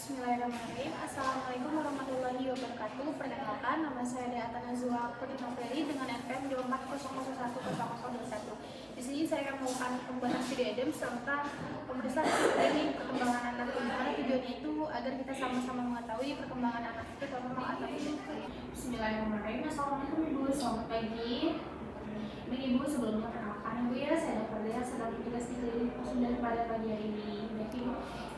Bismillahirrahmanirrahim. Assalamualaikum warahmatullahi wabarakatuh. Perkenalkan, nama saya Deata Nazwa Putri Noveli dengan NPM 2400100121. Di sini saya akan melakukan pembuatan video edem serta pemeriksaan screening perkembangan anak. Dimana tujuannya itu agar kita sama-sama mengetahui perkembangan anak itu normal atau tidak. Bismillahirrahmanirrahim. Assalamualaikum Ibu, selamat pagi. Baik Ibu, sebelumnya perkenalkan Ibu ya, saya Dr. Dea sedang bertugas di klinik Posyandu pada pagi hari ini. Baik Ibu,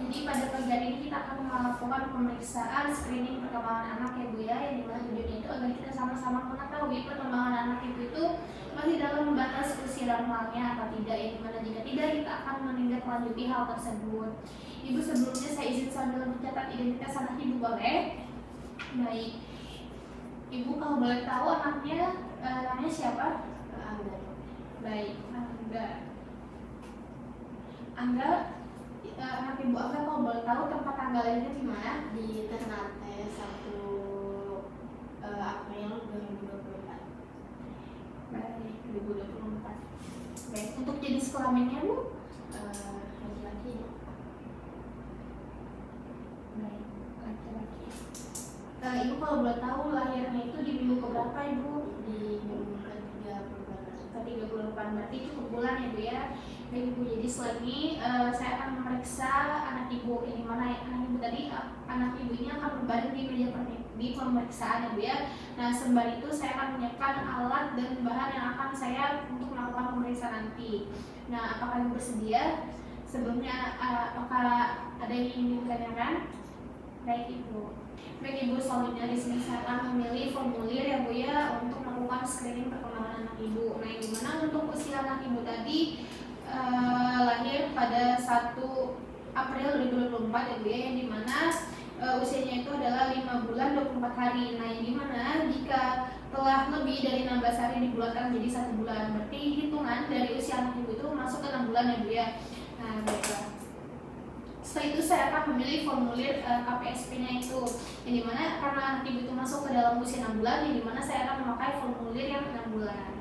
jadi pada pagi hari ini kita akan melakukan pemeriksaan screening perkembangan anak ya Bu ya, yang dimana tujuannya itu agar kita sama-sama mengetahui perkembangan anak itu masih dalam batas usia normalnya atau tidak, yang dimana jika tidak kita akan menindaklanjuti hal tersebut. Ibu, sebelumnya saya izin sambil mencatat identitas anak Ibu, boleh? Baik Ibu, kalau boleh tahu anaknya namanya siapa? Angga. Baik, Angga, anak Ibu Angga, kalau boleh tahu tempat tanggal lahirnya di mana? Di Ternate 1 April 2024. Baik, 2024. Baik, untuk jenis kelaminnya Bu? Laki-laki. Baik, laki-laki. Ibu kalau boleh tahu lahirnya itu di minggu keberapa Ibu? Di minggu ke-38. Ke-38, berarti cukup bulan ya Bu ya. Baik Ibu, jadi setelah ini saya akan memeriksa anak Ibu. Ini mana anak Ibu tadi? Anak Ibu ini akan berbaring di meja di pemeriksaan ya Bu ya. Nah, sembari itu saya akan menyiapkan alat dan bahan yang akan saya untuk melakukan pemeriksaan nanti. Nah, apakah Ibu bersedia? Sebelumnya apakah ada yang ingin ditanyakan? Baik Ibu. Baik Ibu, selanjutnya di sini saya akan memilih formulir ya Bu ya untuk melakukan screening perkembangan anak Ibu. Nah, yang dimana untuk usia anak Ibu tadi lahir pada 1 April 2024 ya Bu ya, yang dimana usianya itu adalah 5 bulan 24 hari. Nah, yang dimana jika telah lebih dari 16 hari dibulatkan menjadi 1 bulan, berarti hitungan dari usia anak Ibu itu masuk ke 6 bulan ya Bu ya. Nah, baiklah. Setelah itu saya akan memilih formulir KPSP-nya itu, yang dimana karena anak Ibu itu masuk ke dalam usia 6 bulan, yang dimana saya akan memakai formulir yang 6 bulan.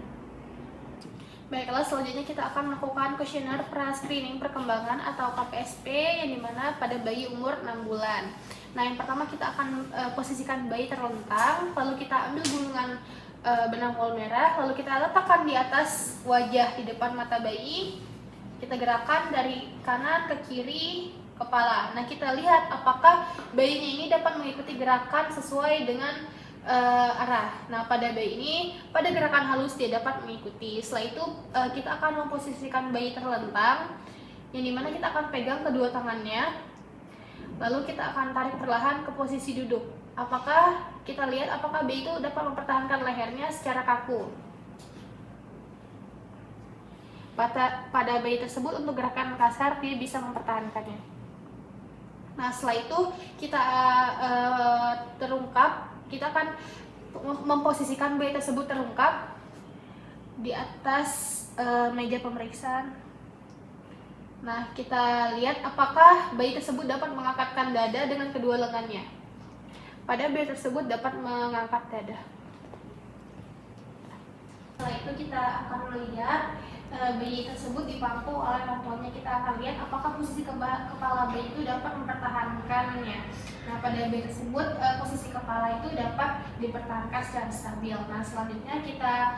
Baiklah, selanjutnya kita akan melakukan kuesioner pra-screening perkembangan atau KPSP, yang dimana pada bayi umur 6 bulan. Nah, yang pertama kita akan posisikan bayi terlentang, lalu kita ambil gulungan benang wol merah, lalu kita letakkan di atas wajah di depan mata bayi. Kita gerakan dari kanan ke kiri kepala. Nah, kita lihat apakah bayinya ini dapat mengikuti gerakan sesuai dengan arah. Nah, pada bayi ini pada gerakan halus dia dapat mengikuti. Setelah itu kita akan memposisikan bayi terlentang, yang dimana kita akan pegang kedua tangannya, lalu kita akan tarik perlahan ke posisi duduk. Apakah kita lihat apakah bayi itu dapat mempertahankan lehernya secara kaku? Pada bayi tersebut untuk gerakan kasar dia bisa mempertahankannya. Nah, setelah itu kita terungkap, kita akan memposisikan bayi tersebut terungkap di atas meja pemeriksaan. Nah, kita lihat apakah bayi tersebut dapat mengangkatkan dada dengan kedua lengannya. Pada bayi tersebut dapat mengangkat dada. Setelah itu kita akan melihat bayi tersebut dipangku oleh orang tuanya. Kita akan lihat apakah posisi kepala bayi itu dapat mempertahankannya. Nah, pada bayi tersebut posisi kepala itu dapat dipertahankan secara stabil. Nah, selanjutnya kita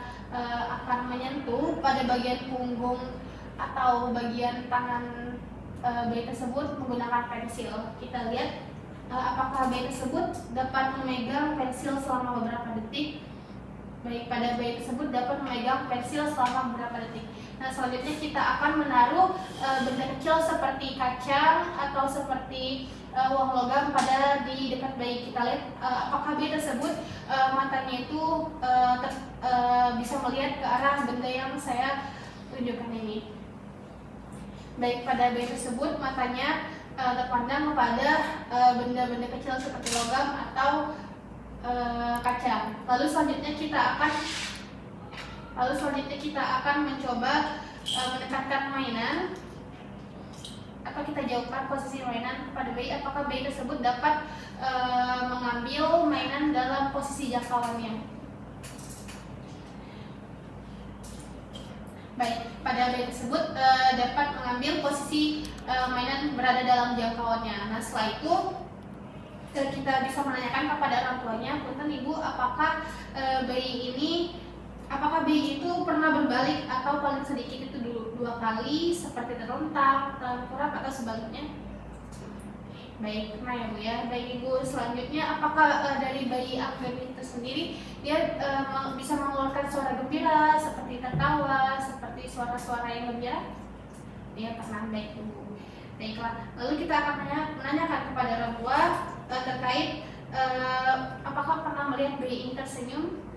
akan menyentuh pada bagian punggung atau bagian tangan bayi tersebut menggunakan pensil. Kita lihat apakah bayi tersebut dapat memegang pensil selama beberapa detik. Baik, pada bayi tersebut dapat memegang pensil selama beberapa detik. Nah, selanjutnya kita akan menaruh benda kecil seperti kacang atau seperti uang logam pada di dekat bayi. Kita lihat apakah bayi tersebut matanya itu bisa melihat ke arah benda yang saya tunjukkan ini. Baik, pada bayi tersebut matanya terpandang kepada benda-benda kecil seperti logam atau kacang. Lalu selanjutnya kita akan mencoba mendekatkan mainan atau kita jauhkan posisi mainan kepada bayi. Apakah bayi tersebut dapat mengambil mainan dalam posisi jangkauannya? Baik, pada bayi tersebut dapat mengambil posisi mainan berada dalam jangkauannya. Nah, setelah itu kita bisa menanyakan kepada orang tuanya, punten ibu, apakah bayi itu pernah berbalik atau paling sedikit itu dua kali seperti terlentang, terkurap atau sebaliknya. Baik, nah ya Bu ya. Baik Ibu, selanjutnya apakah dari bayi akbem itu sendiri dia bisa mengeluarkan suara gembira seperti tertawa, seperti suara-suara yang gembira? Ya pernah. Baik Bu. Baiklah, lalu kita akan menanyakan kepada orang tua terkait apakah pernah melihat bayi ini tersenyum.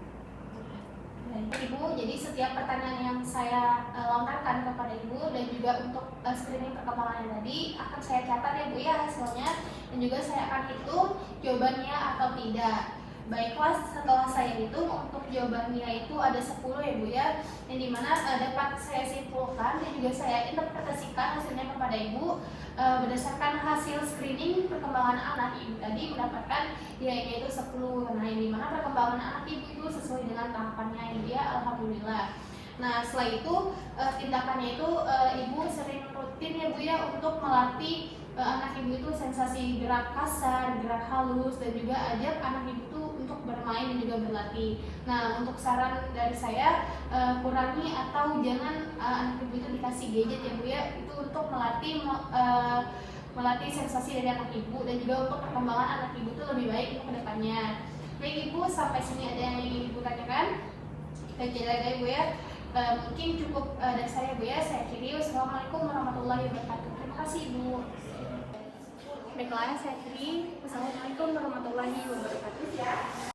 Ibu, jadi setiap pertanyaan yang saya lontarkan kepada Ibu dan juga untuk screening perkembangannya tadi akan saya catat ya Bu ya hasilnya, dan juga saya akan hitung jawabannya atau tidak. Baiklah, setelah saya hitung untuk jawabannya itu ada 10 ya Bu ya, yang dimana dapat saya simpulkan dan juga saya interpretasikan hasilnya kepada Ibu berdasarkan hasil screening perkembangan anak Ibu tadi mendapatkan yaitu 10. Nah, yang dimana perkembangan anak Ibu itu sesuai dengan tahapannya ya, alhamdulillah. Nah, setelah itu tindakannya itu Ibu sering rutin ya Bu ya untuk melatih anak Ibu itu sensasi gerak kasar, gerak halus, dan juga ajak anak Ibu itu untuk bermain dan juga berlatih. Nah, untuk saran dari saya, kurangi atau jangan anak Ibu itu dikasih gadget ya Bu ya, itu untuk melatih sensasi dari anak Ibu dan juga untuk perkembangan anak Ibu itu lebih baik untuk kedepannya. Baik Ibu, sampai sini ada yang ingin Ibu tanyakan? Kita jalan ya Bu ya. Mungkin cukup dari saya Bu ya. Saya akhiri. Wassalamualaikum warahmatullahi wabarakatuh. Terima kasih Ibu. Baiklah, saya akhiri. Wassalamualaikum warahmatullahi wabarakatuh.